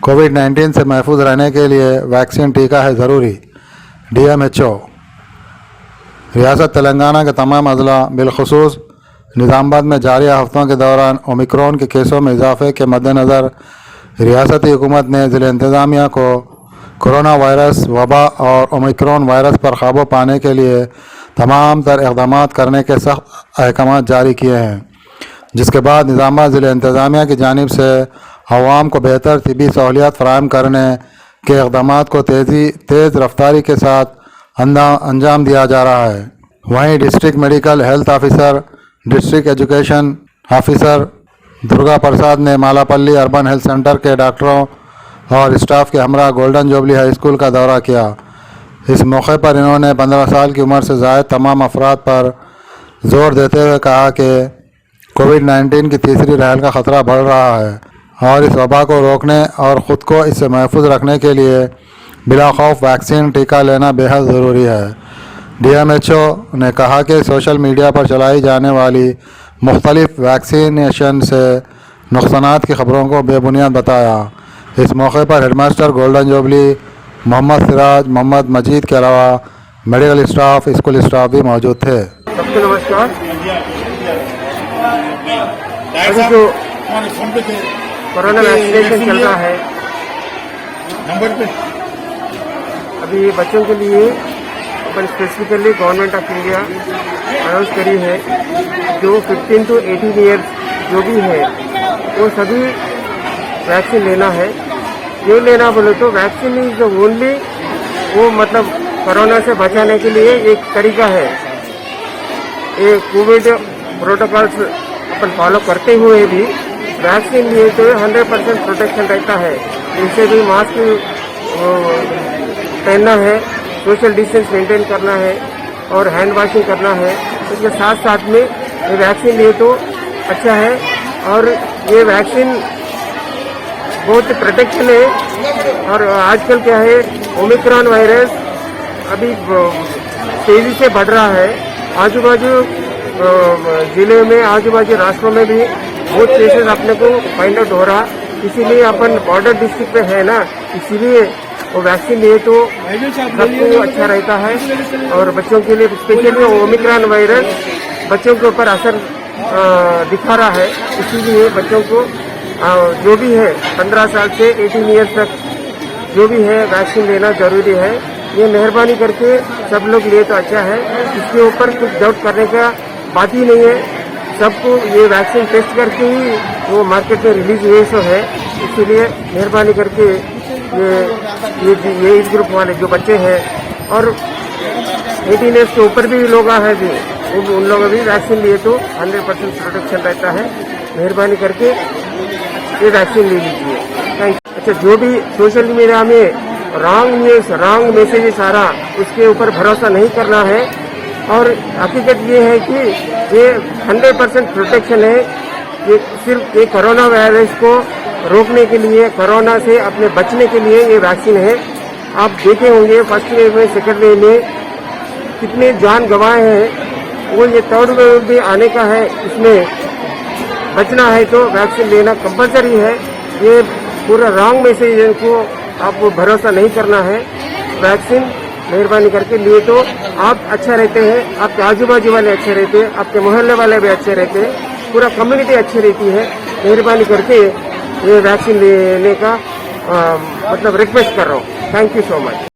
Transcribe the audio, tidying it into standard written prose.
कोविड-19 से महफूज रहने के लिए वैक्सीन टीका है ज़रूरी। DMHO। रियासत तेलंगाना के तमाम अजला बिलखुसूस निज़ामाबाद में जारी हफ्तों के दौरान ओमिक्रॉन के केसों में इजाफे के मद्देनज़र रियासती हुकूमत ने ज़िला इंतज़ामिया को कोरोना वायरस वबा और ओमिक्रॉन वायरस पर काबू पाने के लिए तमाम तर इक़दाम करने के सख्त अहकाम जारी किए हैं, जिसके बाद निज़ामाबाद ज़िला इंतज़ामिया की जानिब से अवाम को बेहतर तिबी सहूलियात फ़राहम करने के इक़दाम को तेज़ रफ्तारी के साथ अंजाम दिया जा रहा है। वहीं district medical health officer, district education officer Durga Prasad ने मालापल्ली अर्बन हेल्थ सेंटर के डॉक्टरों और स्टाफ के हमरा गोल्डन जुबली हाई स्कूल का दौरा किया। इस मौके पर इन्होंने 15 साल की उम्र से ज़ायद तमाम अफराद पर जोर देते हुए कहा कि कोविड-19 की तीसरी लहर का ख़तरा बढ़ रहा है और इस वबा को रोकने और ख़ुद को इससे महफूज रखने के लिए बिला खौफ वैक्सीन टीका लेना बेहद ज़रूरी है। DMHO ने कहा कि सोशल मीडिया पर चलाई जाने वाली मुख्तलिफ वैक्सीनेशन से नुकसानात की खबरों को बेबुनियाद बताया। इस मौके पर headmaster golden jubilee Mohammad Siraj, Mohammad Majeed के अलावा मेडिकल स्टाफ, स्कूल स्टाफ भी मौजूद थे। सबको नमस्कार। अभी जो कोरोना वैक्सीनेशन चल रहा है, अभी बच्चों के लिए अपन specifically government of India announce करी है जो 15 to 18 ईयर्स जो भी है वो सभी वैक्सीन लेना है। क्यों लेना बोले तो वैक्सीन इज द ओनली वो मतलब कोरोना से बचाने के लिए एक तरीका है। ये कोविड प्रोटोकॉल्स अपन फॉलो करते हुए भी वैक्सीन लिए तो 100% प्रोटेक्शन रहता है। इससे भी मास्क पहनना है, सोशल डिस्टेंस मेंटेन करना है और हैंड वॉशिंग करना है। इसके साथ साथ में ये वैक्सीन लिए तो अच्छा है और ये वैक्सीन बहुत प्रोटेक्शन है। और आजकल क्या है, ओमिक्रॉन वायरस अभी तेजी से बढ़ रहा है। आजू बाजू जिले में, आजू बाजू राष्ट्रों में भी बहुत केसेस अपने को फाइंड आउट हो रहा। इसीलिए अपन बॉर्डर डिस्ट्रिक्ट पे है ना, इसीलिए वो वैक्सीन लिए तो सबको अच्छा रहता है। और बच्चों के लिए स्पेशली ओमिक्रॉन वायरस बच्चों के ऊपर असर दिखा रहा है, इसीलिए बच्चों को जो भी है 15 साल से 18 ईयर्स तक जो भी है वैक्सीन लेना जरूरी है। ये मेहरबानी करके सब लोग लिए तो अच्छा है, इसके ऊपर कुछ डाउट करने का बात ही नहीं है। सबको ये वैक्सीन टेस्ट करके ही वो मार्केट में रिलीज हुए सो है। इसीलिए मेहरबानी करके ये एज ग्रुप वाले जो बच्चे हैं और 18 ईयर्स के ऊपर भी लोग हैं भी, उन लोगों भी वैक्सीन लिए तो 100% प्रोटेक्शन रहता है। मेहरबानी करके ये वैक्सीन ले लीजिए। Thank you. अच्छा, जो भी सोशल मीडिया में रॉन्ग न्यूज़, रॉन्ग मैसेजेस आ रहा, उसके ऊपर भरोसा नहीं करना है। और हकीकत ये है कि ये 100% प्रोटेक्शन है। ये सिर्फ ये कोरोना वायरस को रोकने के लिए, कोरोना से अपने बचने के लिए ये वैक्सीन है। आप देखे होंगे फर्स्ट वेव में, सेकेंड वेव में कितने जान गंवाए हैं। वो ये थर्ड वेव भी आने का है, इसमें बचना है तो वैक्सीन लेना कंपलसरी है। ये पूरा रॉन्ग मैसेज को आपको भरोसा नहीं करना है। वैक्सीन मेहरबानी करके लिए तो आप अच्छा रहते हैं, आपके आजू बाजू वाले अच्छे रहते हैं, आपके मोहल्ले वाले भी अच्छे रहते हैं, पूरा कम्युनिटी अच्छी रहती है। मेहरबानी करके ये वैक्सीन लेने का मतलब रिक्वेस्ट कर रहा हूँ। Thank you so much.